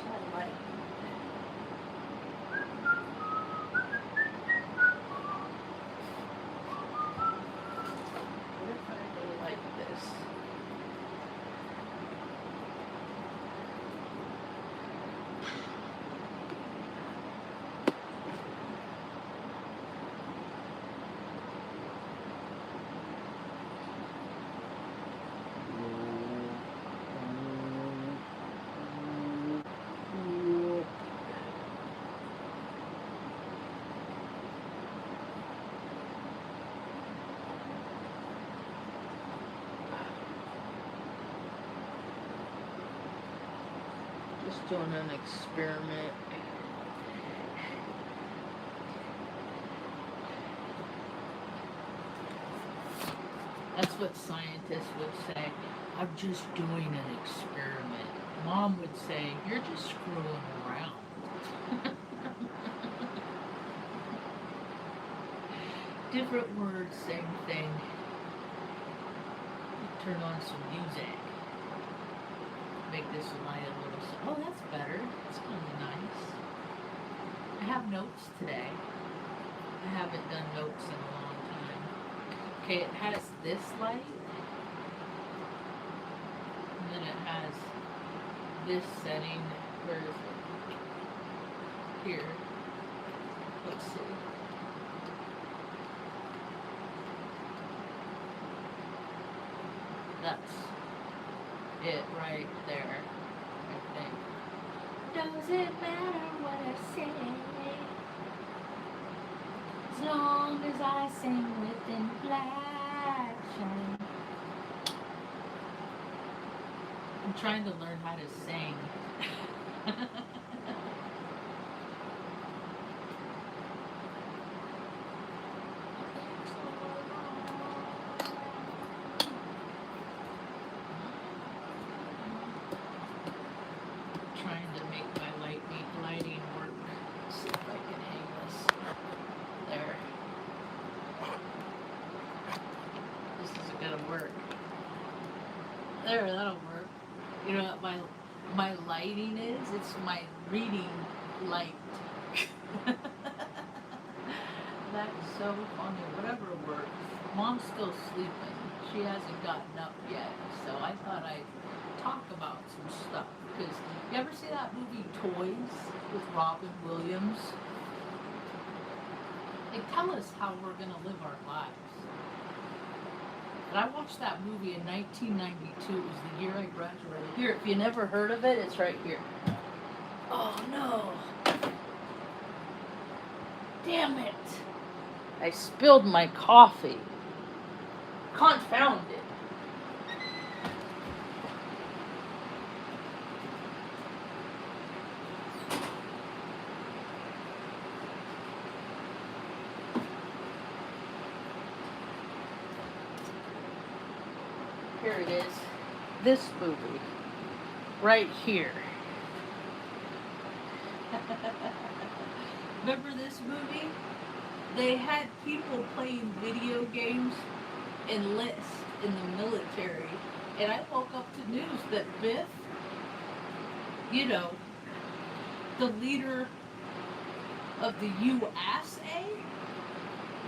that light? What if I go like this? Just doing an experiment. That's what scientists would say. I'm just doing an experiment. Mom would say, you're just screwing around. Different words, same thing. Turn on some music. Make this light a little. Oh, that's better. That's gonna be nice. I have notes today. I haven't done notes in a long time. Okay, it has this light. And then it has this setting. Where is it? Here. Let's see. That's it right there, I think. Does it matter what I say? As long as I sing within flashing. I'm trying to learn how to sing. Trying to make my lighting work. Let's see if I can hang this there. This isn't gonna work. There, that'll work. You know what my lighting is? It's my reading light. That's so funny. Whatever works. Mom's still sleeping. She hasn't gotten up yet, so I thought I'd talk about some stuff. Because you ever see that movie Toys with Robin Williams? They tell us how we're gonna live our lives. And I watched that movie in 1992. It was the year I graduated. Here, if you never heard of it, it's right here. Oh no! Damn it! I spilled my coffee. Confound it. Here it is. This movie. Right here. Remember this movie? They had people playing video games enlist in the military. And I woke up to news that Biff, you know, the leader of the USA,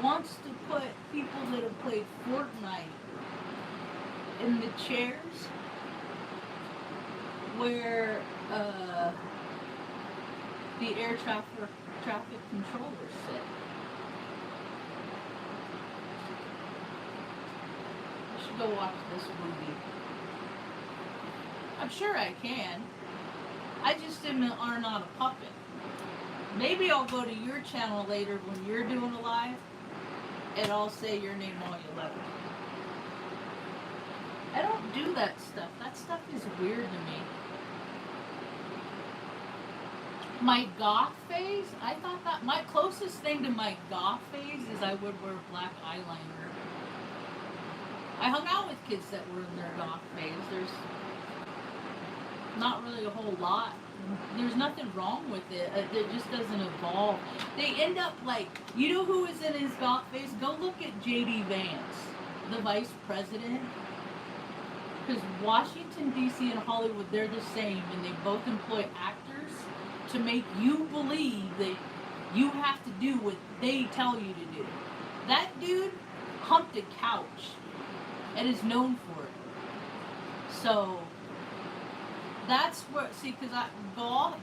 wants to put people that have played Fortnite in the chairs where the air traffic controllers sit. I should go watch this movie. I'm sure I can. I just are not a puppet. Maybe I'll go to your channel later when you're doing a live, and I'll say your name while you love it. I don't do that stuff. That stuff is weird to me. My goth phase, I thought that my closest thing to my goth phase is I would wear black eyeliner. I hung out with kids that were in their goth phase. There's not really a whole lot. There's nothing wrong with it. It just doesn't evolve. They end up like, you know who is in his goth phase? Go look at J.D. Vance, the vice president. Because Washington, D.C. and Hollywood, they're the same, and they both employ actors to make you believe that you have to do what they tell you to do. That dude humped a couch and is known for it. So that's where, see, because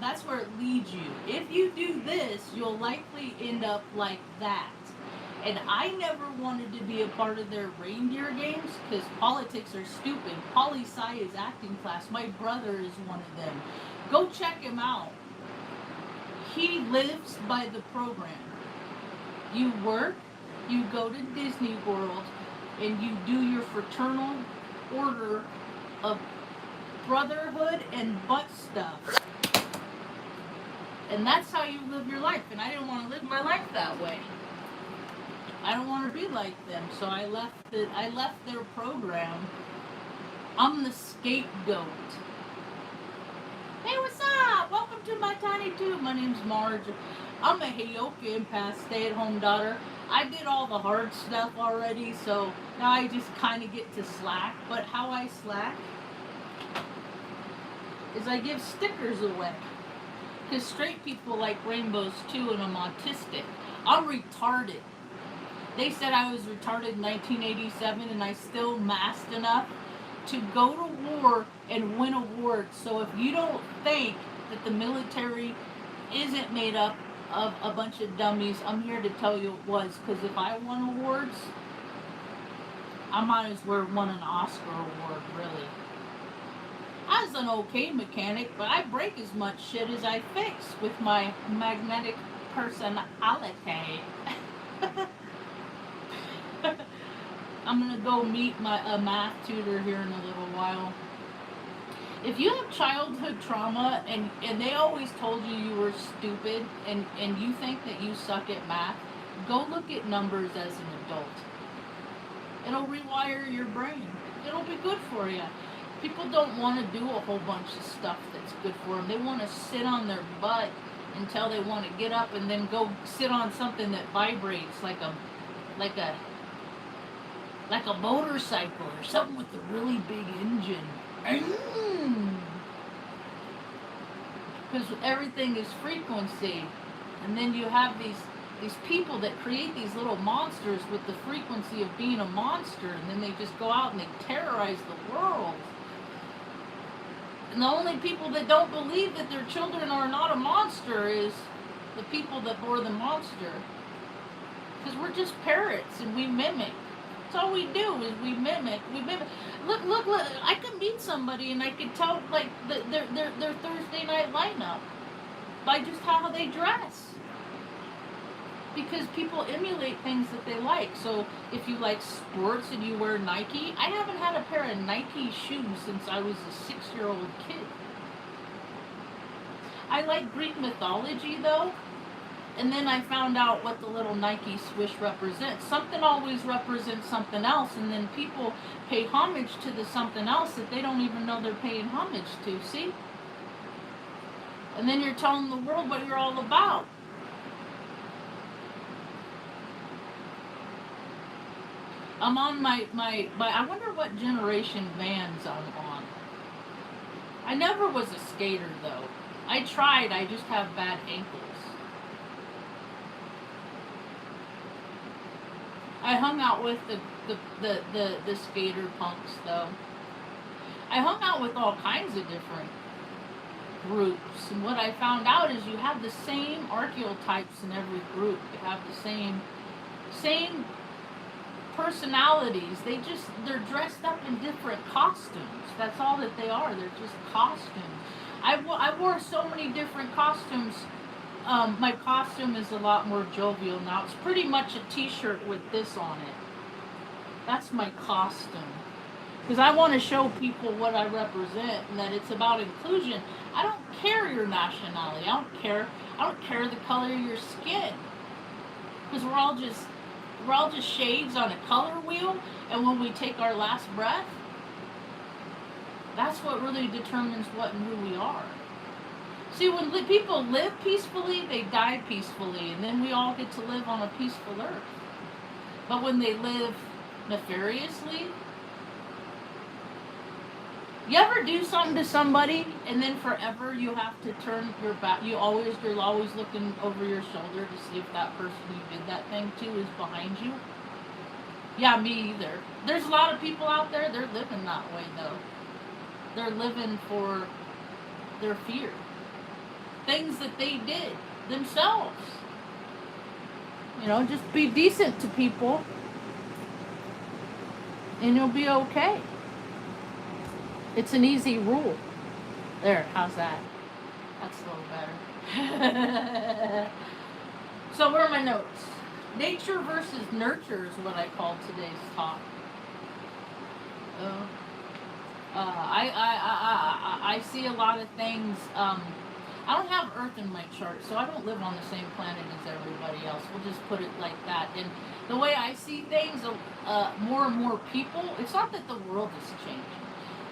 that's where it leads you. If you do this, you'll likely end up like that. And I never wanted to be a part of their reindeer games because politics are stupid. Poli-sci is acting class. My brother is one of them. Go check him out. He lives by the program. You work, you go to Disney World, and you do your fraternal order of brotherhood and butt stuff. And that's how you live your life. And I didn't want to live my life that way. I don't want to be like them, so I left their program. I'm the scapegoat. Hey, what's up? Welcome to my tiny tube. My name's Marge. I'm a Heyoka empath, stay-at-home daughter. I did all the hard stuff already, so now I just kind of get to slack. But how I slack is I give stickers away. Because straight people like rainbows too, and I'm autistic. I'm retarded. They said I was retarded in 1987, and I still masked enough to go to war and win awards. So if you don't think that the military isn't made up of a bunch of dummies, I'm here to tell you it was. Because if I won awards, I might as well won an Oscar award, really. I was an okay mechanic, but I break as much shit as I fix with my magnetic personality. I'm going to go meet a math tutor here in a little while. If you have childhood trauma and they always told you were stupid and you think that you suck at math, go look at numbers as an adult. It'll rewire your brain. It'll be good for you. People don't want to do a whole bunch of stuff that's good for them. They want to sit on their butt until they want to get up and then go sit on something that vibrates like a motorcycle or something with a really big engine. Because everything is frequency. And then you have these people that create these little monsters with the frequency of being a monster, and then they just go out and they terrorize the world. And the only people that don't believe that their children are not a monster is the people that bore the monster. Because we're just parrots and we mimic. That's all we do is we mimic. Look, I can meet somebody and I can tell like their Thursday night lineup by just how they dress. Because people emulate things that they like. So if you like sports and you wear Nike, I haven't had a pair of Nike shoes since I was a 6-year-old kid. I like Greek mythology though. And then I found out what the little Nike swish represents. Something always represents something else, and then people pay homage to the something else that they don't even know they're paying homage to, see? And then you're telling the world what you're all about. I'm on my I wonder what generation Vans I'm on. I never was a skater though. I tried, I just have bad ankles. I hung out with the skater punks though. I hung out with all kinds of different groups, and what I found out is you have the same archetypes in every group. You have the same personalities. They're dressed up in different costumes. That's all that they are. They're just costumes. I wore so many different costumes. My costume is a lot more jovial now. It's pretty much a t-shirt with this on it. That's my costume. Because I want to show people what I represent and that it's about inclusion. I don't care your nationality. I don't care the color of your skin. Because we're all just shades on a color wheel, and when we take our last breath, that's what really determines what and who we are. See, when people live peacefully, they die peacefully, and then we all get to live on a peaceful earth. But when they live nefariously, You ever do something to somebody and then forever you have to turn your back? You're always looking over your shoulder to see if that person you did that thing to is behind you. Yeah, me either. There's a lot of people out there. They're living that way though. They're living for their fear, things that they did themselves. Just be decent to people, and you'll be okay. It's an easy rule. There, how's that? That's a little better. So, where are my notes? Nature versus nurture is what I call today's talk. Uh, I see a lot of things. I don't have Earth in my chart, so I don't live on the same planet as everybody else. We'll just put it like that. And the way I see things, more and more people, it's not that the world is changing.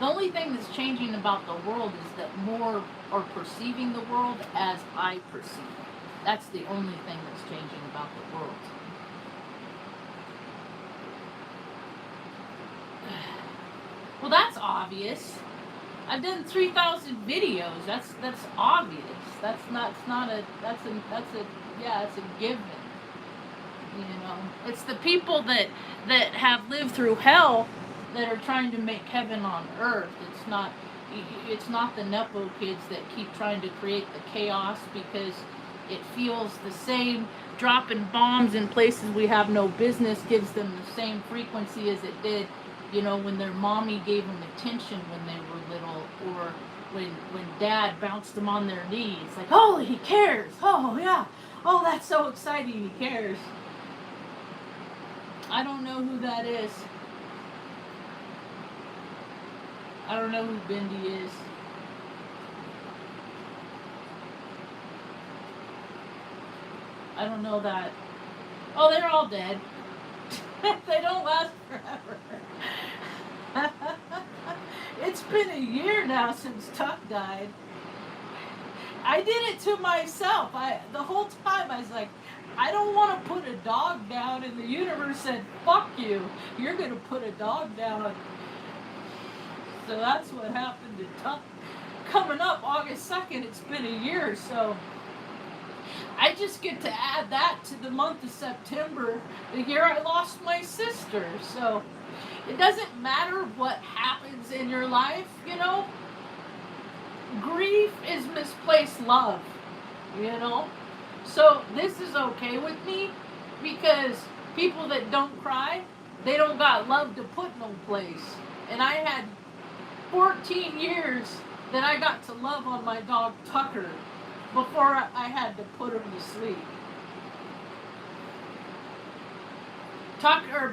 The only thing that's changing about the world is that more are perceiving the world as I perceive it. That's the only thing that's changing about the world. Well, that's obvious. I've done 3,000 videos. That's obvious. That's a given. It's the people that have lived through hell that are trying to make heaven on earth. It's not the Nepo kids that keep trying to create the chaos because it feels the same. Dropping bombs in places we have no business gives them the same frequency as it did, when their mommy gave them attention when they were little, or when dad bounced them on their knees. Like, oh, he cares. Oh, yeah. Oh, that's so exciting. He cares. I don't know who that is. I don't know who Bindi is. I don't know that. Oh, they're all dead. They don't last forever. It's been a year now since Tuck died. I did it to myself. The whole time I was like, I don't want to put a dog down, and the universe said, fuck you. You're going to put a dog down. So that's what happened to Tuck. Coming up August 2nd, it's been a year, so I just get to add that to the month of September, the year I lost my sister. So it doesn't matter what happens in your life, Grief is misplaced love, So this is okay with me because people that don't cry, they don't got love to put no place. And I had 14 years that I got to love on my dog Tucker before I had to put him to sleep.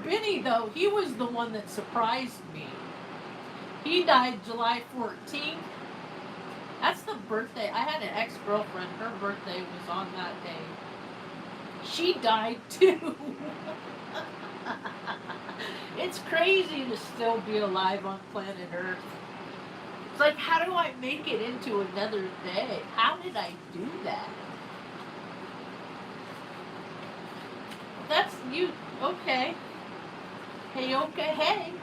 Benny, though, he was the one that surprised me. He died July 14th. That's the birthday. I had an ex-girlfriend. Her birthday was on that day. She died too. It's crazy to still be alive on planet Earth. It's like, how do I make it into another day? How did I do that? That's you. Okay. Hey, okay, hey.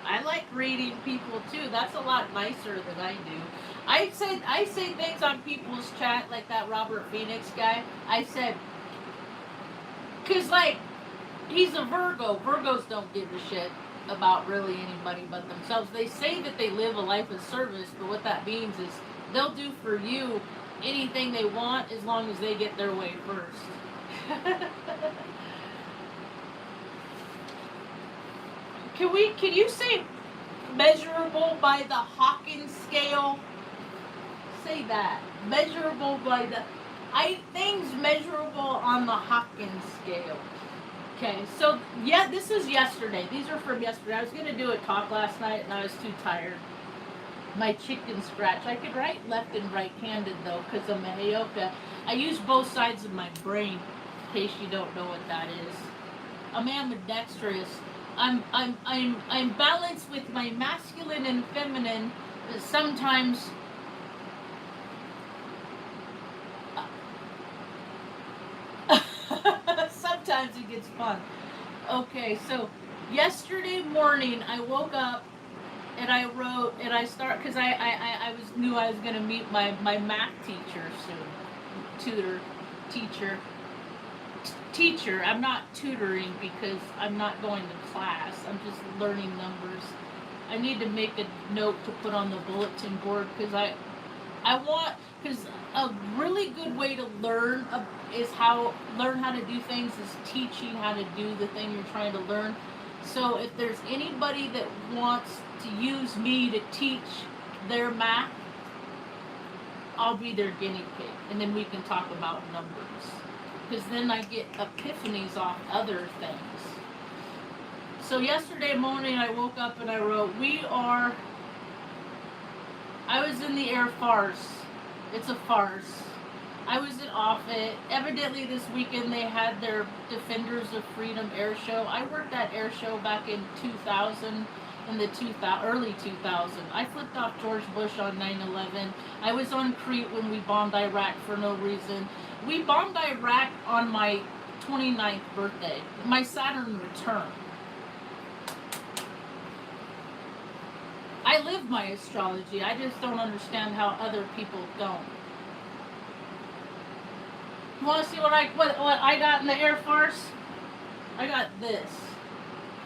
I like reading people too. That's a lot nicer than I do. I say things on people's chat like that Robert Phoenix guy. I said, cause like he's a Virgo. Virgos don't give a shit about really anybody but themselves. They say that they live a life of service, but what that means is they'll do for you anything they want as long as they get their way first. Can you say measurable by the Hawkins scale? Say that. Measurable by the things measurable on the Hawkins scale. Okay, so yeah, this is yesterday. These are from yesterday. I was gonna do a talk last night and I was too tired. My chicken scratch. I could write left and right-handed though, because I'm a Heyoka. I use both sides of my brain, in case you don't know what that is. I'm ambidextrous. I'm balanced with my masculine and feminine. Sometimes sometimes it gets fun. Okay, so yesterday morning I woke up and I wrote, and I start, because I knew I was going to meet my math teacher soon. Teacher. Teacher. I'm not tutoring because I'm not going to class. I'm just learning numbers. I need to make a note to put on the bulletin board because I want, because a really good way to learn is learn how to do things is teaching how to do the thing you're trying to learn. So if there's anybody that wants to use me to teach their math, I'll be their guinea pig, and then we can talk about numbers. Because then I get epiphanies off other things. So yesterday morning I woke up and I wrote, I was in the air farce. It's a farce. I was at Offutt. Evidently this weekend they had their Defenders of Freedom air show. I worked that air show back in 2000, in the early 2000s. I flipped off George Bush on 9/11. I was on Crete when we bombed Iraq for no reason. We bombed Iraq on my 29th birthday, my Saturn return. I live my astrology. I just don't understand how other people don't. You want to see what I got in the air farce? I got this.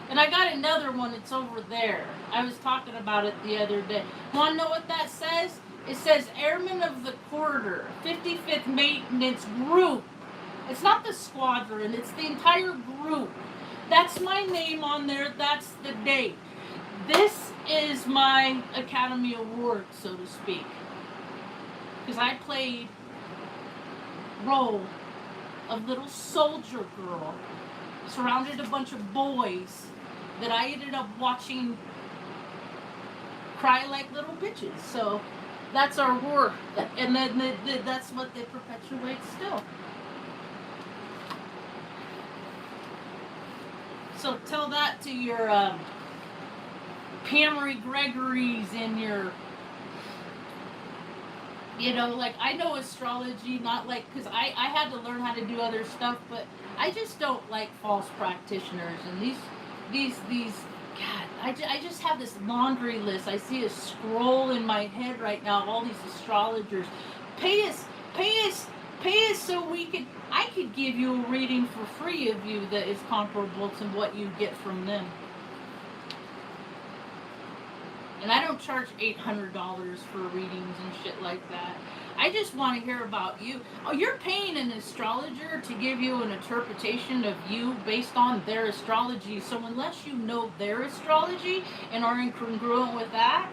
And I got another one. It's over there. I was talking about it the other day. Want to know what that says? It says Airmen of the Corridor, 55th Maintenance Group. It's not the squadron. It's the entire group. That's my name on there. That's the date. This is my Academy Award, so to speak. Because I played role of little soldier girl, surrounded a bunch of boys that I ended up watching cry like little bitches. So that's our war, and then that's what they perpetuate still. So tell that to your Pamery Gregory's and your, like, I know astrology, not like, because I had to learn how to do other stuff, but I just don't like false practitioners, and these God, I just have this laundry list. I see a scroll in my head right now of all these astrologers. Pay us so I could give you a reading for free of you that is comparable to what you get from them. And I don't charge $800 for readings and shit like that. I just want to hear about you. Oh, you're paying an astrologer to give you an interpretation of you based on their astrology. So unless you know their astrology and are incongruent with that,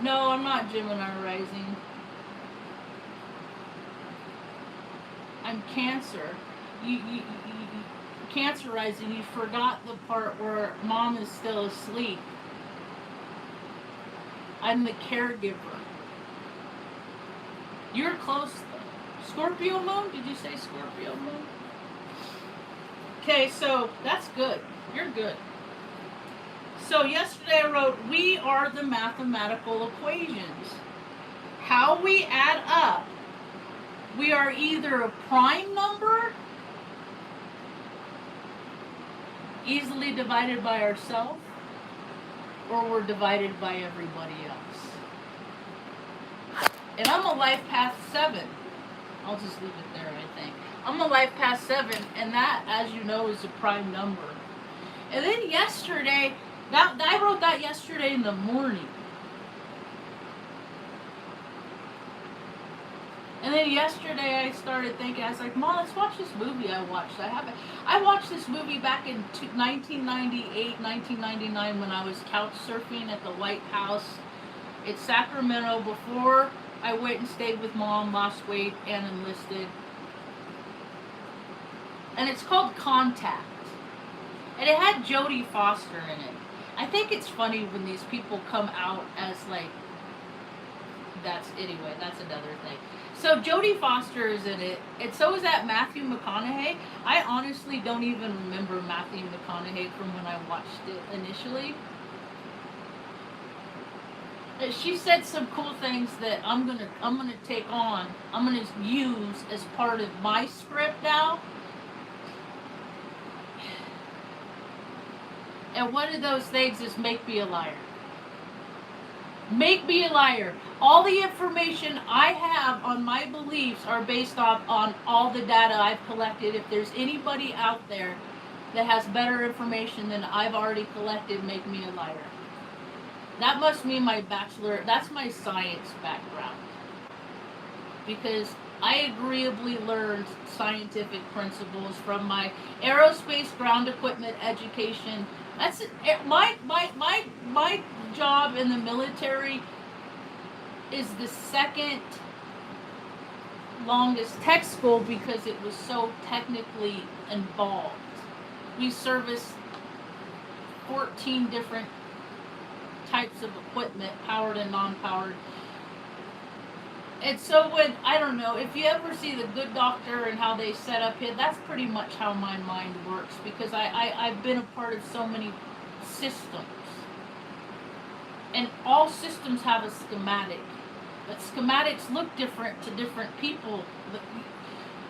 no, I'm not Gemini rising. I'm Cancer. You Cancer rising, you forgot the part where mom is still asleep. I'm the caregiver. You're close though. Scorpio moon? Did you say Scorpio moon? Okay, so that's good. You're good. So yesterday I wrote, we are the mathematical equations. How we add up. We are either a prime number, easily divided by ourselves, or we're divided by everybody else. And I'm a life path 7. I'll just leave it there, I think. I'm a life path 7, and that, as you know, is a prime number. And then yesterday, I wrote that yesterday in the morning. And then yesterday I started thinking, I was like, Mom, let's watch this movie I watched. I watched this movie back in 1998, 1999 when I was couch surfing at the White House in Sacramento before I went and stayed with Mom, lost weight, and enlisted. And it's called Contact. And it had Jodie Foster in it. I think it's funny when these people come out as like, that's another thing. So Jodie Foster is in it, and so is that Matthew McConaughey. I honestly don't even remember Matthew McConaughey from when I watched it initially. She said some cool things that I'm gonna take on. I'm gonna use as part of my script now. And one of those things is make me a liar. Make me a liar. All the information I have on my beliefs are based off on all the data I've collected. If there's anybody out there that has better information than I've already collected, make me a liar. That must mean my bachelor, that's my science background. Because I agreeably learned scientific principles from my aerospace ground equipment education. That's my job in the military is the second longest tech school because it was so technically involved. We serviced 14 different types of equipment, powered and non-powered. And so when, I don't know, if you ever see The Good Doctor and how they set up it, that's pretty much how my mind works, because I've been a part of so many systems. And all systems have a schematic. But schematics look different to different people.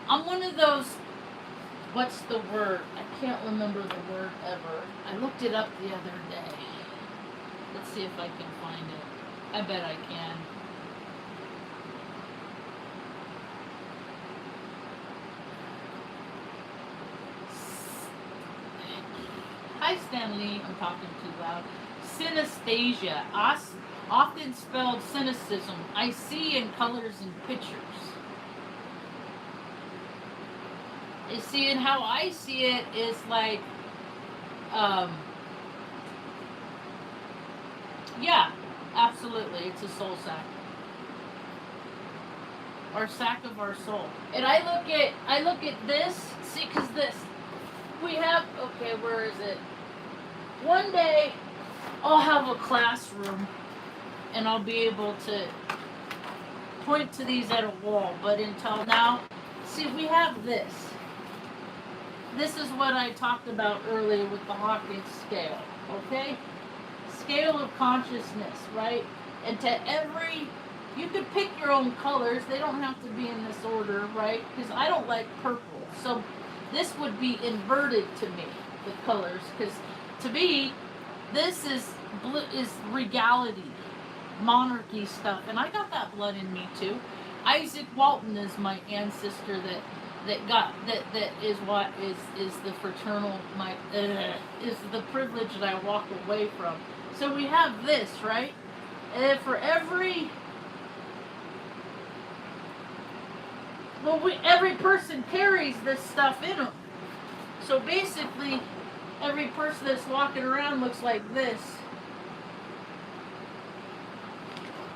I'm one of those, what's the word? I can't remember the word ever. I looked it up the other day. Let's see if I can find it. I bet I can. Hi Stanley, I'm talking too loud. Synesthesia, often spelled cynicism. I see in colors and pictures. You see, and how I see it is like, yeah, absolutely, it's a soul sack. Our sack of our soul. And I look at this, see, because this, we have, okay, where is it? One day, I'll have a classroom, and I'll be able to point to these at a wall, but until now, see, we have this. This is what I talked about earlier with the Hawking scale, okay? Scale of consciousness, right? And to every, you could pick your own colors, they don't have to be in this order, right? Because I don't like purple, so this would be inverted to me, the colors, because to me, this is regality, monarchy stuff, and I got that blood in me too. Isaac Walton is my ancestor that is what is the fraternal is the privilege that I walk away from. So we have this, right? And for every every person carries this stuff in them. So basically, every person that's walking around looks like this.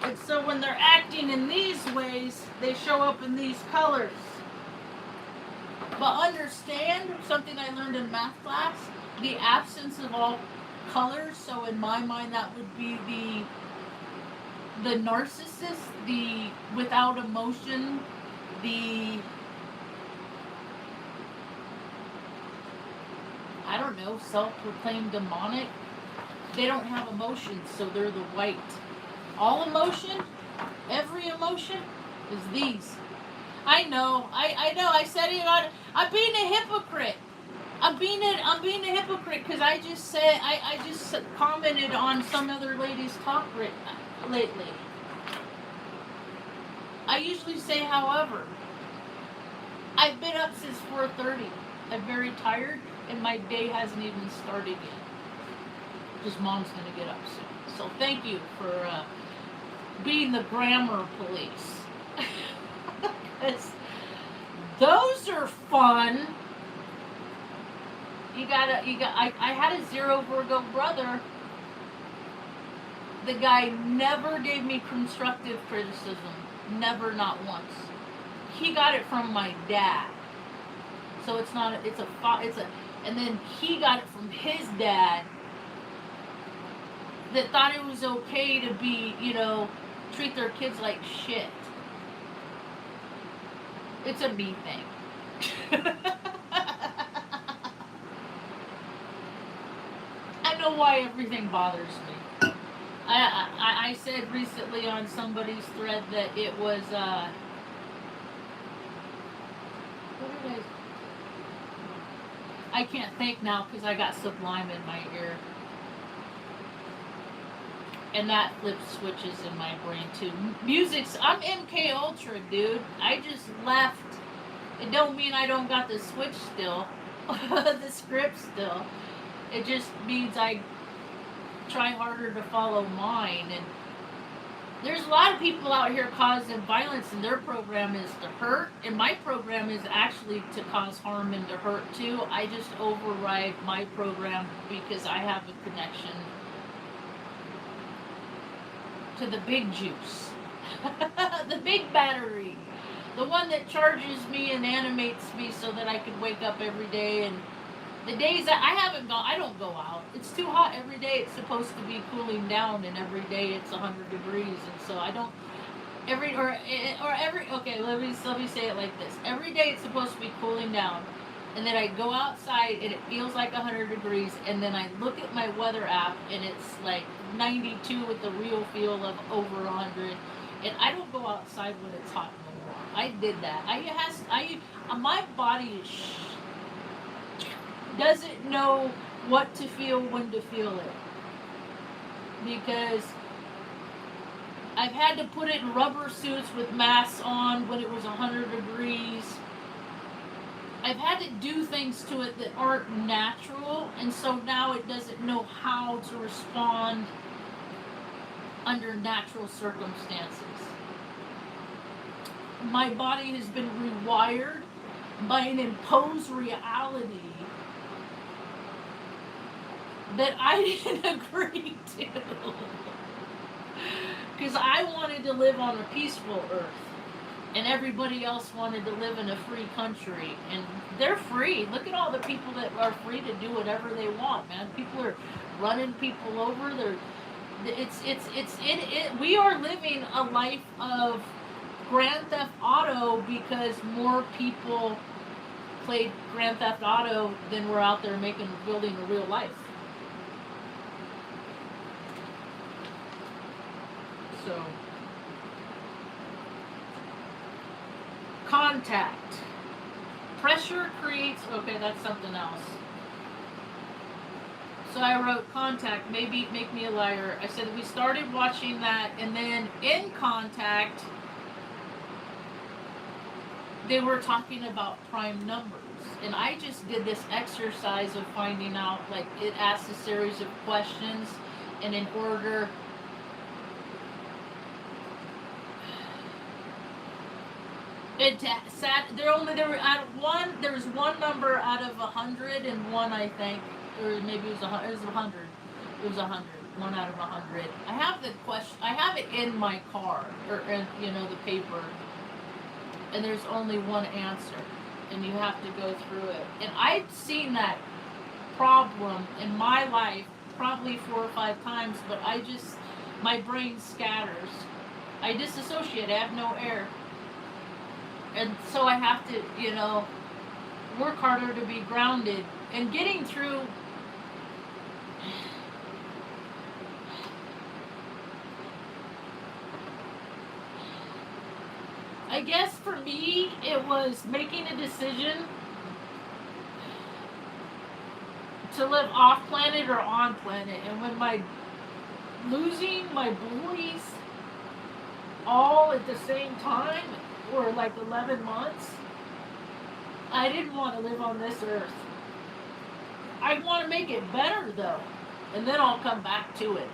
And so when they're acting in these ways, they show up in these colors. But understand something I learned in math class, the absence of all colors. So in my mind, that would be the narcissist, the without emotion, the, I don't know, self-proclaimed demonic. They don't have emotions, so they're the white. All emotion, every emotion is these. I know. I said it on. I'm being a hypocrite. I'm being a hypocrite because I just said I just commented on some other lady's talk lately. I usually say, however, I've been up since 4:30. I'm very tired, and my day hasn't even started yet. Because Mom's gonna get up soon. So thank you for being the grammar police. Those are fun. I had a 0 Virgo brother. The guy never gave me constructive criticism. Never, not once. He got it from my dad. So and then he got it from his dad that thought it was okay to be, treat their kids like shit. It's a me thing. I know why everything bothers me. I said recently on somebody's thread that it was, what did I can't think now because I got Sublime in my ear. And that flips switches in my brain too. Music's, I'm MK Ultra, dude. I just left. It don't mean I don't got the switch still, the script still. It just means I try harder to follow mine. And there's a lot of people out here causing violence, and their program is to hurt, and my program is actually to cause harm and to hurt too. I just override my program because I have a connection to the big juice, the big battery, the one that charges me and animates me so that I can wake up every day. And the days that I don't go out. It's too hot every day. It's supposed to be cooling down, and every day it's 100 degrees, and so I don't. Okay, let me say it like this. Every day it's supposed to be cooling down, and then I go outside and it feels like 100 degrees, and then I look at my weather app and it's like 92 with the real feel of over 100, and I don't go outside when it's hot no more. I did that. My body doesn't know what to feel when to feel it, because I've had to put it in rubber suits with masks on when it was 100 degrees. I've had to do things to it that aren't natural, and so now it doesn't know how to respond under natural circumstances. My body has been rewired by an imposed reality that I didn't agree to. Because I wanted to live on a peaceful earth, and everybody else wanted to live in a free country, and they're free. Look at all the people that are free to do whatever they want, man. People are running people over. We are living a life of Grand Theft Auto because more people played Grand Theft Auto than were out there building a real life. So, contact. Pressure creates, okay, that's something else. So I wrote contact, maybe make me a liar. I said we started watching that, and then in Contact, they were talking about prime numbers. And I just did this exercise of finding out, like, it asks a series of questions, and in order there was one number out of 101, I think, or maybe it was 100. It was 100. One out of 100. I have the question. I have it in my car, or in, the paper, and there's only one answer, and you have to go through it. And I've seen that problem in my life probably 4 or 5 times, but my brain scatters. I disassociate. I have no air. And so I have to, work harder to be grounded. And getting through I guess for me, it was making a decision to live off planet or on planet. And when losing my boys all at the same time, or like 11 months, I didn't want to live on this earth. I want to make it better though, and then I'll come back to it.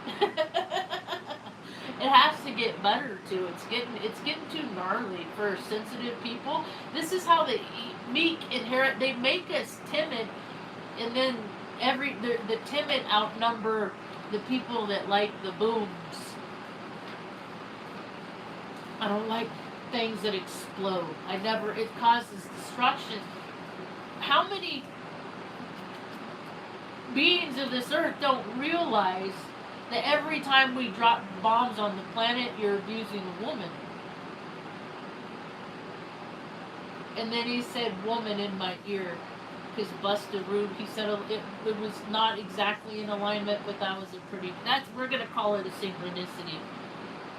It has to get better too. It's getting too gnarly for sensitive people. This is how the meek inherit. They make us timid, and then the timid outnumber the people that like the booms. I don't like things that explode. It causes destruction. How many beings of this earth don't realize that every time we drop bombs on the planet, you're abusing a woman? And then he said woman in my ear, because Busta Rube, he said it was not exactly in alignment, but that was we're going to call it a synchronicity.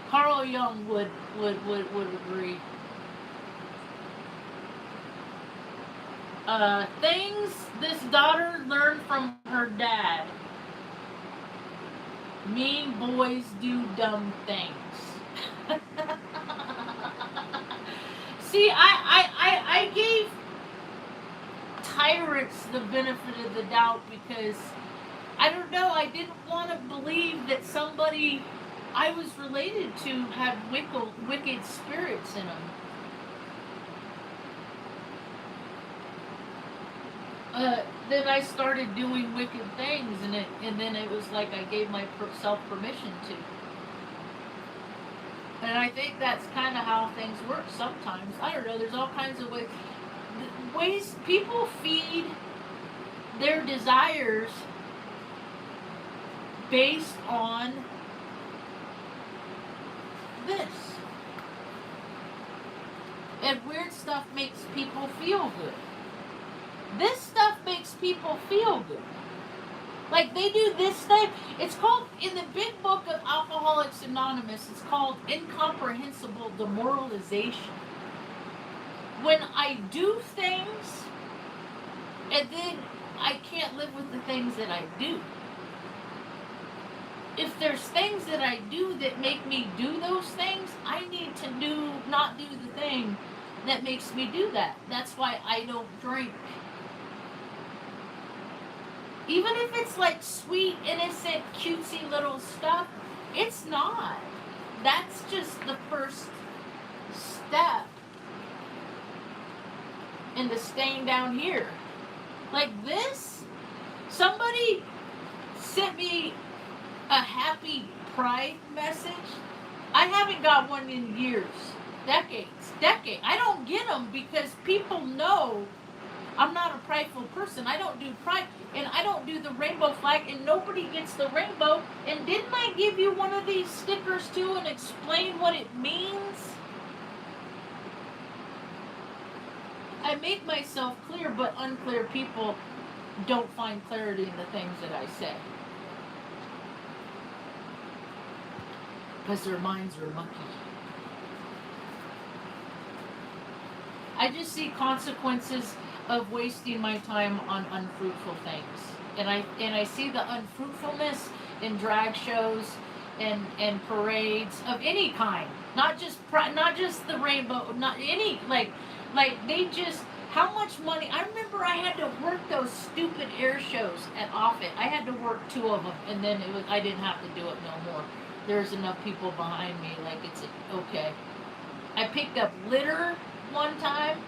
Carl Jung would agree. Things this daughter learned from her dad. Mean boys do dumb things. See, I gave tyrants the benefit of the doubt because I don't know, I didn't want to believe that somebody I was related to had wicked spirits in them. Then I started doing wicked things, and then it was like I gave myself permission to. And I think that's kind of how things work sometimes. I don't know. There's all kinds of ways people feed their desires based on this. And weird stuff makes people feel good. This stuff makes people feel good. Like they do this stuff. It's called, in the big book of Alcoholics Anonymous, it's called incomprehensible demoralization. When I do things and then I can't live with the things that I do. If there's things that I do that make me do those things, I need to not do the thing that makes me do that. That's why I don't drink. Even if it's like sweet, innocent, cutesy little stuff, it's not. That's just the first step into staying down here. Like this, somebody sent me a happy pride message. I haven't got one in years. Decades. I don't get them because people know I'm not a prideful person. I don't do pride, and I don't do the rainbow flag, and nobody gets the rainbow. And didn't I give you one of these stickers too and explain what it means? I make myself clear, but unclear people don't find clarity in the things that I say. Because their minds are monkey. I just see consequences of wasting my time on unfruitful things. And I see the unfruitfulness in drag shows and parades of any kind. Not just the rainbow, not any, like they just, how much money. I remember I had to work those stupid air shows at Offutt. I had to work 2 of them, and then I didn't have to do it no more. There's enough people behind me, like it's okay. I picked up litter one time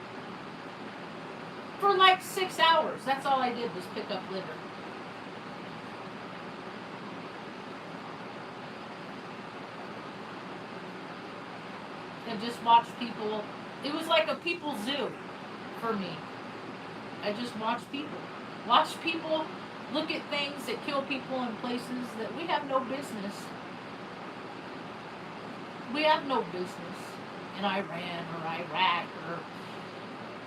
for like 6 hours. That's all I did was pick up litter. And just watch people. It was like a people zoo for me. I just watched people. Watch people look at things that kill people in places that we have no business. We have no business in Iran or Iraq or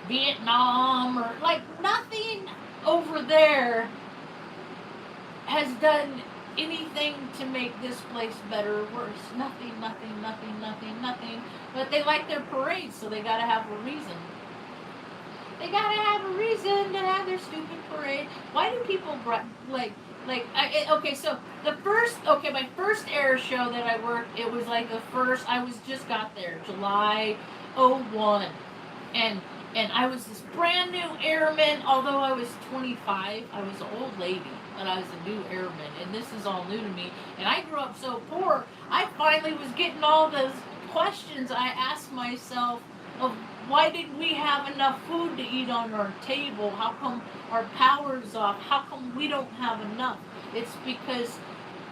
Vietnam or like nothing over there has done anything to make this place better or worse. Nothing. But they like their parades, so they gotta have a reason. They gotta have a reason to have their stupid parade. Why do people so my first air show that I worked, it was like I just got there, July 01. And I was this brand new airman, although I was 25, I was an old lady, but I was a new airman, and this is all new to me. And I grew up so poor, I finally was getting all those questions I asked myself of why didn't we have enough food to eat on our table? How come our power's off? How come we don't have enough? It's because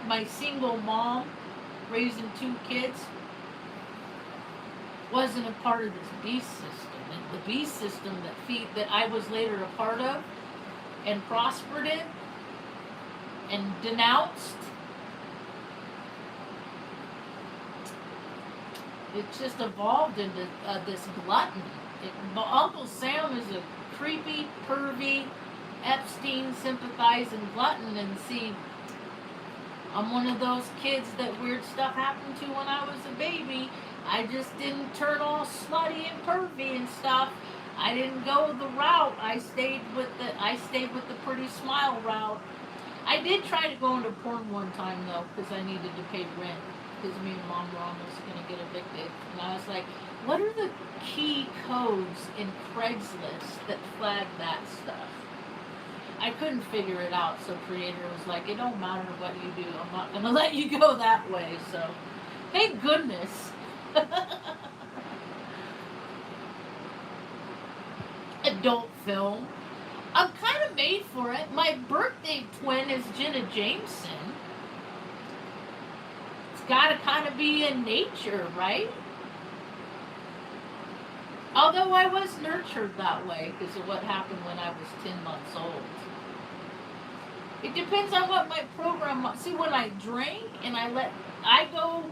my single mom raising 2 kids wasn't a part of this beast system. And the beast system that I was later a part of and prospered in and denounced, it just evolved into this gluttony. Uncle Sam is a creepy, pervy, Epstein sympathizing glutton, and see, I'm one of those kids that weird stuff happened to when I was a baby. I just didn't turn all slutty and pervy and stuff. I didn't go the route. I stayed with the pretty smile route. I did try to go into porn one time though, because I needed to pay rent. Because me and Mom were almost going to get evicted. And I was like, what are the key codes in Craigslist that flag that stuff? I couldn't figure it out, so Creator was like, it don't matter what you do, I'm not going to let you go that way. So, thank goodness. Adult film. I'm kind of made for it. My birthday twin is Jenna Jameson. It's got to kind of be in nature, right? Although I was nurtured that way because of what happened when I was 10 months old. It depends on what my program. See, when I drink and I go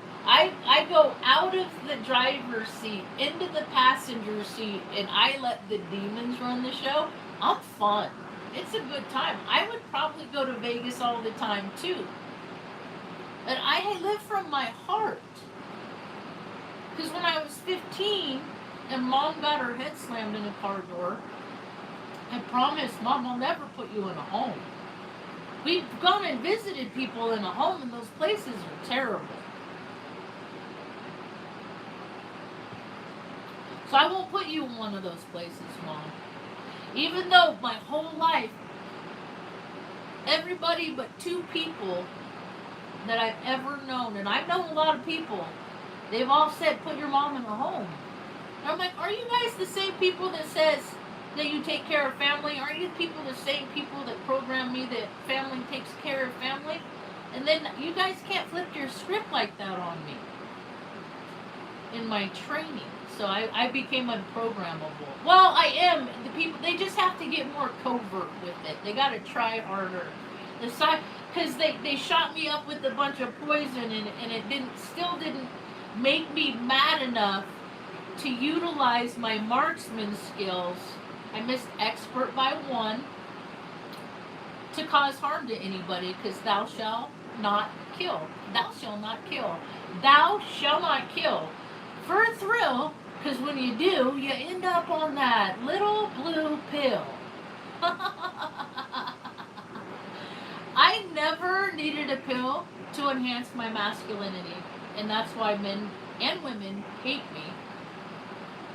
out of the driver's seat into the passenger seat, and I let the demons run the show. I'm fun. It's a good time. I would probably go to Vegas all the time too. And I live from my heart. Because when I was 15 and Mom got her head slammed in a car door, I promised, Mom, I'll never put you in a home. We've gone and visited people in a home, and those places are terrible. So I won't put you in one of those places, Mom. Even though my whole life, everybody but 2 people that I've ever known, and I've known a lot of people, they've all said, put your mom in a home. And I'm like, are you guys the same people that says that you take care of family? Are you people the same people that program me that family takes care of family? And then you guys can't flip your script like that on me in my training. So I became unprogrammable. Well, I am. The people, they just have to get more covert with it. They got to try harder. Because they shot me up with a bunch of poison, and it still didn't make me mad enough to utilize my marksman skills. I missed expert by 1 to cause harm to anybody, because thou shalt not kill. Thou shalt not kill. Thou shalt not kill. For a thrill, because when you do, you end up on that little blue pill. I never needed a pill to enhance my masculinity, and that's why men and women hate me.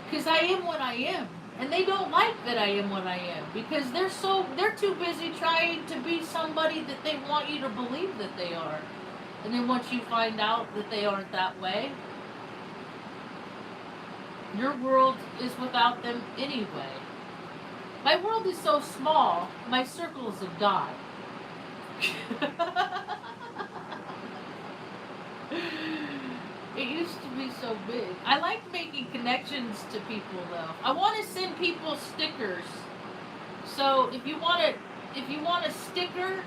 Because I am what I am. And they don't like that I am what I am, because they're too busy trying to be somebody that they want you to believe that they are. And then once you find out that they aren't that way, your world is without them anyway. My world is so small, my circle is a dot. It used to be so big. I like making connections to people though. I want to send people stickers. So if you want a sticker,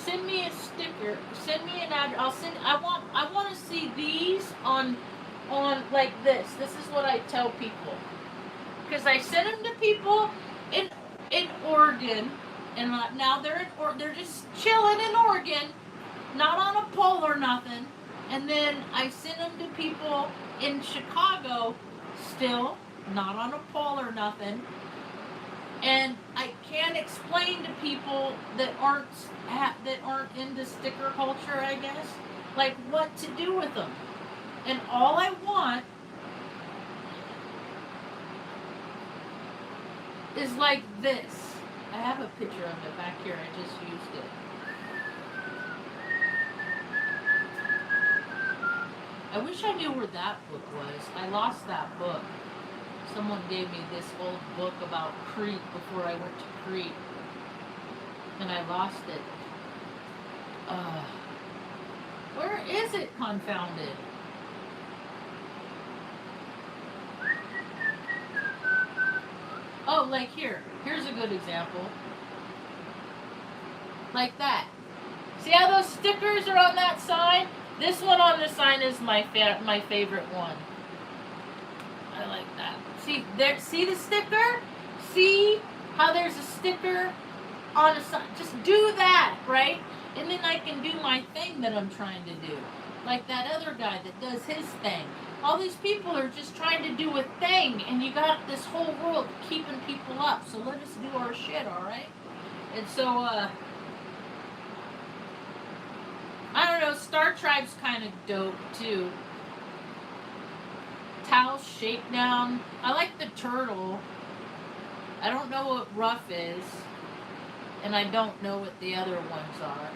send me a sticker. Send me an address. I want to see these on like this. This is what I tell people. Because I send them to people in Oregon, and now they're just chilling in Oregon, not on a pole or nothing. And then I send them to people in Chicago, still not on a pole or nothing. And I can't explain to people that aren't into sticker culture, I guess, like what to do with them. And all I want is like this. I have a picture of it back here. I just used it. I wish I knew where that book was. I lost that book. Someone gave me this old book about Crete before I went to Crete. And I lost it. Where is it, confounded? Oh, like here. Here's a good example. Like that. See how those stickers are on that sign? This one on the sign is my favorite one. I like that. See there? See the sticker? See how there's a sticker on a sign? Just do that, right? And then I can do my thing that I'm trying to do. Like that other guy that does his thing. All these people are just trying to do a thing, and you got this whole world keeping people up. So let us do our shit, all right? And so, don't know, Star Tribe's kind of dope too. Taos Shakedown. I like the turtle. I don't know what Rough is. And I don't know what the other ones are.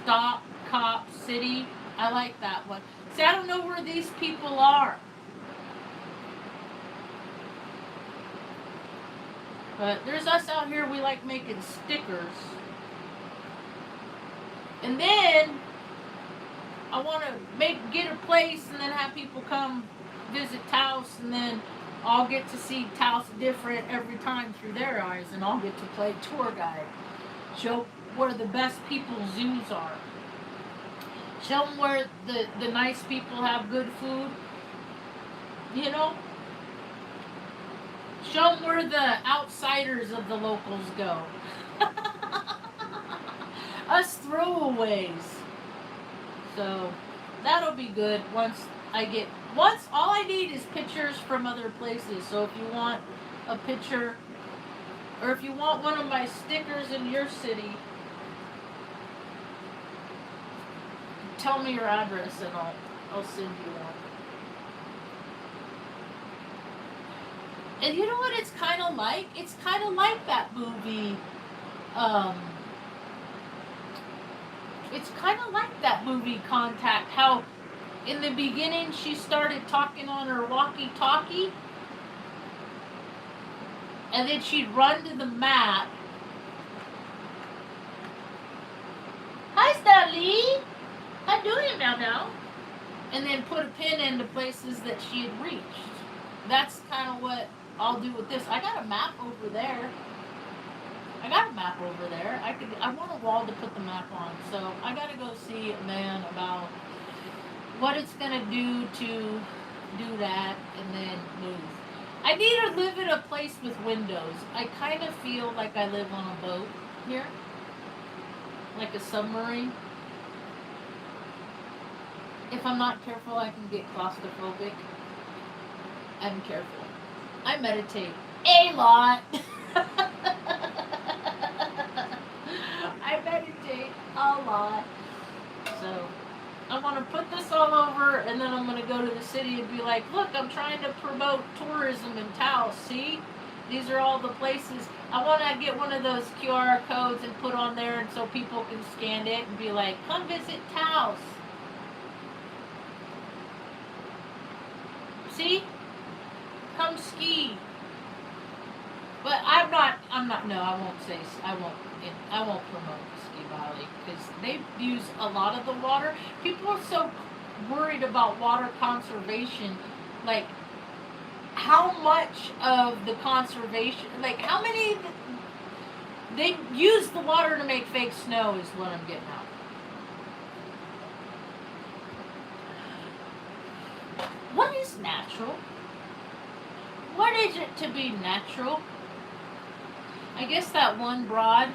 Stop Cop City. I like that one. See, I don't know where these people are. But there's us out here, we like making stickers. And then I want to get a place and then have people come visit Taos, and then I'll get to see Taos different every time through their eyes, and I'll get to play tour guide. Show where the best people's zoos are. Show them where the nice people have good food. You know? Show them where the outsiders of the locals go. Us throwaways. So that'll be good once all I need is pictures from other places. So if you want a picture, or if you want one of my stickers in your city, tell me your address and I'll send you one. And you know what it's kind of like? It's kind of like that movie, it's kind of like that movie Contact, how in the beginning she started talking on her walkie-talkie, and then she'd run to the map. Hi, Stanley! How doing now? And then put a pin into places that she had reached. That's kind of what I'll do with this. I got a map over there. I want a wall to put the map on. So I gotta go see a man about what it's gonna do to do that and then move. I need to live in a place with windows. I kind of feel like I live on a boat here. Like a submarine. If I'm not careful, I can get claustrophobic. I'm careful. I meditate a lot. I meditate a lot. So I want to put this all over, and then I'm going to go to the city and be like, look, I'm trying to promote tourism in Taos. See? These are all the places. I want to get one of those QR codes and put on there, and so people can scan it and be like, come visit Taos. See? Come ski. But I won't promote Ski Valley because they use a lot of the water. People are so worried about water conservation. Like, how much of the conservation, like how many, they use the water to make fake snow is what I'm getting at. What is natural? What is it to be natural? I guess that one broad,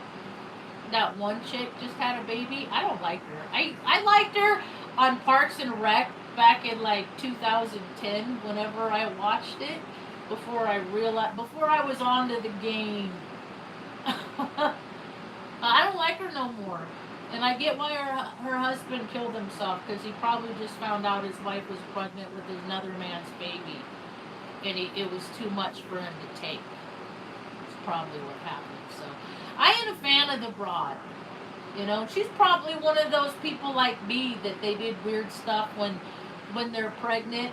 that one chick just had a baby. I don't like her. I liked her on Parks and Rec back in like 2010 whenever I watched it, before I was onto the game. I don't like her no more. And I get why her husband killed himself, because he probably just found out his wife was pregnant with another man's baby. And it was too much for him to take. That's probably what happened. So I ain't a fan of the broad. You know, she's probably one of those people like me that they did weird stuff when they're pregnant,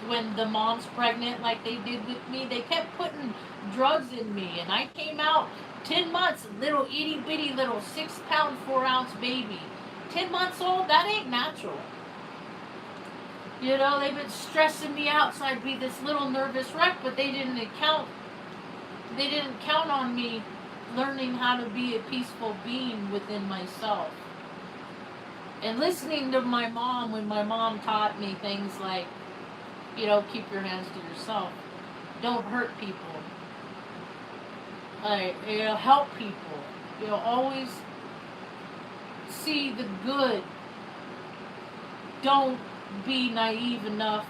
when the mom's pregnant, like they did with me. They kept putting drugs in me, and I came out 10 months, little itty bitty little 6 pound 4 ounce baby. 10 months old, that ain't natural. You know, they've been stressing me out so I'd be this little nervous wreck, but they didn't count on me learning how to be a peaceful being within myself. And listening to my mom, when my mom taught me things like, you know, keep your hands to yourself. Don't hurt people. You know, help people. You know, always see the good. Don't be naive enough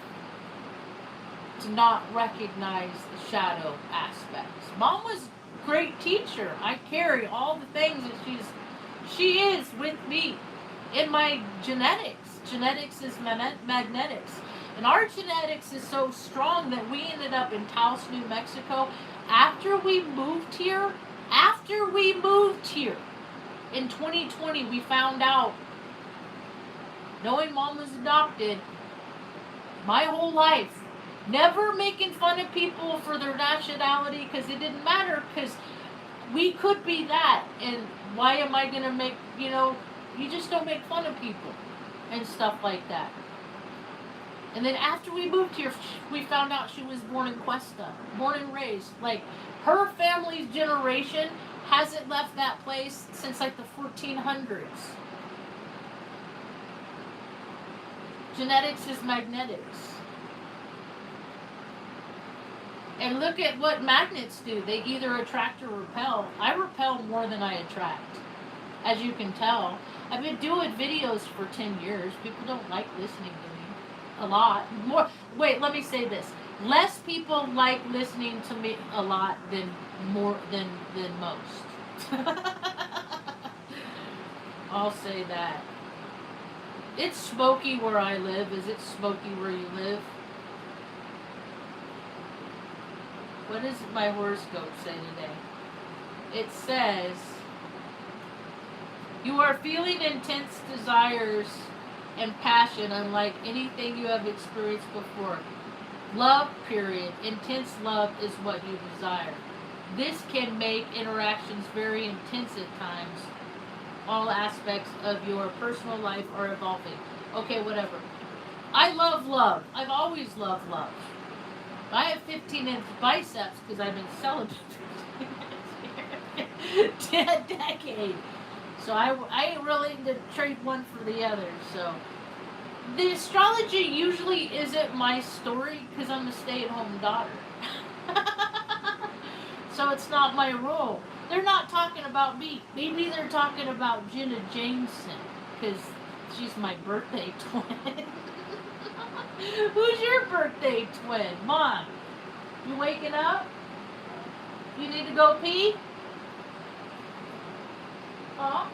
to not recognize the shadow aspects. Mom was a great teacher. I carry all the things that she is with me. in my genetics. Genetics is magnetics. And our genetics is so strong that we ended up in Taos, New Mexico. After we moved here in 2020, we found out, knowing mom was adopted my whole life, never making fun of people for their nationality because it didn't matter, because we could be that. And why am I going to make, you just don't make fun of people and stuff like that. And then after we moved here, we found out she was born in Cuesta, born and raised. Like, her family's generation hasn't left that place since like the 1400s. Genetics is magnetics. And look at what magnets do. They either attract or repel. I repel more than I attract, as you can tell. I've been doing videos for 10 years. People don't like listening to me a lot. More. Wait, let me say this. Less people like listening to me a lot than most. I'll say that. It's smoky where I live. Is it smoky where you live? What does my horoscope say today? It says, you are feeling intense desires and passion unlike anything you have experienced before. Love, period. Intense love is what you desire. This can make interactions very intense at times. All aspects of your personal life are evolving. Okay, whatever. I love love. I've always loved love. I have 15-inch biceps because I've been celibate for a decade. So I ain't really to trade one for the other. So the astrology usually isn't my story because I'm a stay-at-home daughter. So it's not my role. They're not talking about me. Maybe they're talking about Jenna Jameson because she's my birthday twin. Who's your birthday twin? Mom, you waking up? You need to go pee? Huh?